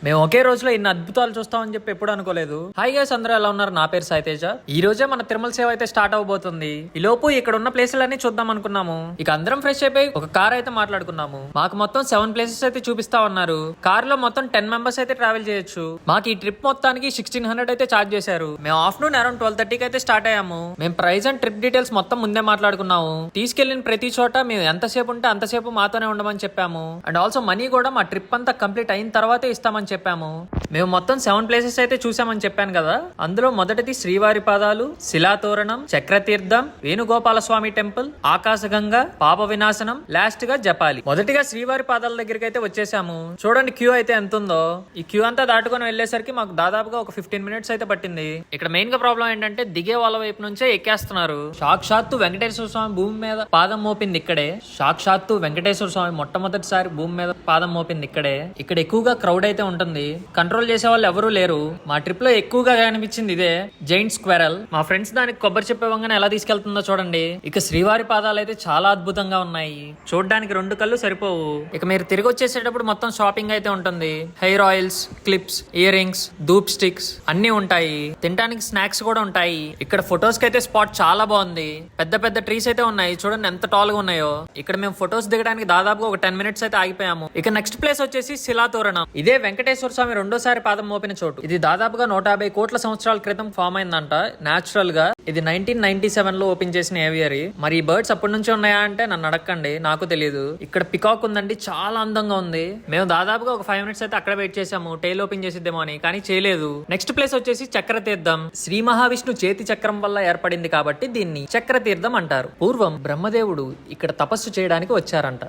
మేము ఒకే రోజులో ఇన్ని అద్భుతాలు చూస్తామని చెప్పి ఎప్పుడు అనుకోలేదు. హాయ్ గైస్, అందరూ ఎలా ఉన్నారు? నా పేరు సాయితేజ. ఈ రోజే మన తిరుమల సేవ అయితే స్టార్ట్ అవబోతుంది. ఈ లోపు ఇక్కడ ఉన్న ప్లేసులన్నీ చూద్దాం అనుకున్నాము. ఇక అందరం ఫ్రెష్ అయిపోయి ఒక కార్ అయితే మాట్లాడుకున్నాము. మాకు మొత్తం 7 ప్లేసెస్ అయితే చూపిస్తా ఉన్నారు. కార్ లో మొత్తం 10 మెంబర్స్ అయితే ట్రావెల్ చేయొచ్చు. మాకు ఈ ట్రిప్ మొత్తానికి 1600 అయితే చార్జ్ చేశారు. మేము ఆఫ్టర్నూన్ అరౌండ్ 12:30 అయితే స్టార్ట్ అయ్యాము. మేము ప్రైస్ అండ్ ట్రిప్ డీటెయిల్స్ మొత్తం ముందే మాట్లాడుకున్నాము. తీసుకెళ్లిన ప్రతి చోట మేము ఎంతసేపు ఉంటే అంతసేపు మాతోనే ఉండమని చెప్పాము. అండ్ ఆల్సో మనీ కూడా మా ట్రిప్ అంతా కంప్లీట్ అయిన తర్వాతే ఇస్తామని చెప్పాము. మేము మొత్తం 7 ప్లేసెస్ అయితే చూసామని చెప్పాను కదా. అందులో మొదటిది శ్రీవారి పాదాలు, శిలాతోరణం, చక్రతీర్థం, వేణుగోపాల స్వామి టెంపుల్, ఆకాశగంగా, పాప వినాశనం, లాస్ట్ గా జపాలి. మొదటిగా శ్రీవారి పాదాల దగ్గరికి అయితే వచ్చేసాము. చూడండి క్యూ అయితే ఎంత ఉందో. ఈ క్యూ అంతా దాటుకొని వెళ్లేసరికి మాకు దాదాపుగా ఒక 15 మినిట్స్ అయితే పట్టింది. ఇక్కడ మెయిన్ గా ప్రాబ్లం ఏంటంటే దిగే వాళ్ళ వైపు నుంచే ఎక్కేస్తున్నారు. సాక్షాత్తు వెంకటేశ్వర స్వామి భూమి మీద పాదం మోపింది ఇక్కడే. సాక్షాత్తు వెంకటేశ్వర స్వామి మొట్టమొదటిసారి భూమి మీద పాదం మోపింది ఇక్కడే. ఇక్కడ ఎక్కువగా క్రౌడ్ అయితే ఉంటుంది. కంట్రోల్ చేసే వాళ్ళు ఎవరూ లేరు. మా ట్రిప్ లో ఎక్కువగా కనిపించింది ఇదే జైంట్ స్క్వేరల్. మా ఫ్రెండ్స్ దానికి కొబ్బరి చెప్పేవంగానే ఎలా తీసుకెళ్తుందో చూడండి. ఇక శ్రీవారి పాదాలు అయితే చాలా అద్భుతంగా ఉన్నాయి. చూడడానికి 2 కళ్ళు సరిపోవు. ఇక మీరు తిరిగి వచ్చేసేటప్పుడు మొత్తం షాపింగ్ అయితే ఉంటుంది. Hair oils, clips, earrings, dhoop sticks అన్ని ఉంటాయి. తినడానికి స్నాక్స్ కూడా ఉంటాయి. ఇక్కడ ఫొటోస్ కి అయితే స్పాట్ చాలా బాగుంది. పెద్ద పెద్ద ట్రీస్ అయితే ఉన్నాయి. చూడండి ఎంత టాల్ గా ఉన్నాయో. ఇక్కడ మేము ఫొటోస్ దిగడానికి దాదాపుగా ఒక 10 మినిట్స్ అయితే ఆగిపోయాము. ఇక నెక్స్ట్ ప్లేస్ వచ్చేసి శిలాతోరణం. ఇదే వెంకటేశ్వర స్వామి రెండోసారి పాదం మోపిన చోటు. ఇది దాదాపుగా 150 కోట్ల సంవత్సరాల క్రితం ఫామ్ అయిందంట నేచురల్ గా. ఇది 1997 లో ఓపెన్ చేసిన ఏవియరీ. మరి ఈ బర్డ్స్ అప్పటి నుంచి ఉన్నాయా అంటే నన్ను అడగండి, నాకు తెలియదు. ఇక్కడ పికాక్ ఉందండి, చాలా అందంగా ఉంది. మేము దాదాపుగా ఒక 5 మినిట్స్ అయితే అక్కడ వెయిట్ చేసాము, టైల్ ఓపెన్ చేసిద్దేమో అని, కానీ చేయలేదు. నెక్స్ట్ ప్లేస్ వచ్చేసి చక్రతీర్థం. శ్రీ మహావిష్ణు చేతి చక్రం వల్ల ఏర్పడింది కాబట్టి దీన్ని చక్రతీర్థం అంటారు. పూర్వం బ్రహ్మదేవుడు ఇక్కడ తపస్సు చేయడానికి వచ్చారంట.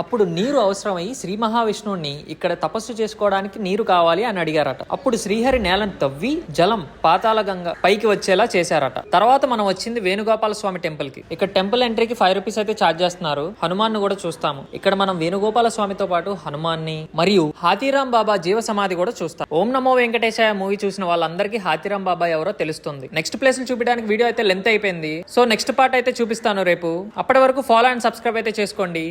అప్పుడు నీరు అవసరమై శ్రీ మహావిష్ణువుని ఇక్కడ తపస్సు చేసుకోవడానికి నీరు కావాలి అని అడిగారట. అప్పుడు శ్రీహరి నేలను తవ్వి జలం పాతాళ గంగ పైకి వచ్చేలా చేశారట. తర్వాత మనం వచ్చింది వేణుగోపాల స్వామి టెంపుల్ కి. ఇక్కడ టెంపుల్ ఎంట్రీకి 5 రూపీస్ అయితే ఛార్జ్ చేస్తున్నారు. హనుమాన్ ను కూడా చూస్తాము. ఇక్కడ మనం వేణుగోపాల స్వామితో పాటు హనుమాన్ ని మరియు హాతీరాం బాబా జీవ సమాధి కూడా చూస్తాం. ఓం నమో వెంకటేశాయ మూవీ చూసిన వాళ్ళందరికీ హాతీరాం బాబా ఎవరో తెలుస్తుంది. నెక్స్ట్ ప్లేస్ చూపించడానికి వీడియో అయితే లెంత్ అయిపోయింది. సో నెక్స్ట్ పార్ట్ అయితే చూపిస్తాను రేపు. అప్పటి వరకు ఫాలో అండ్ సబ్స్క్రైబ్ అయితే చేసుకోండి.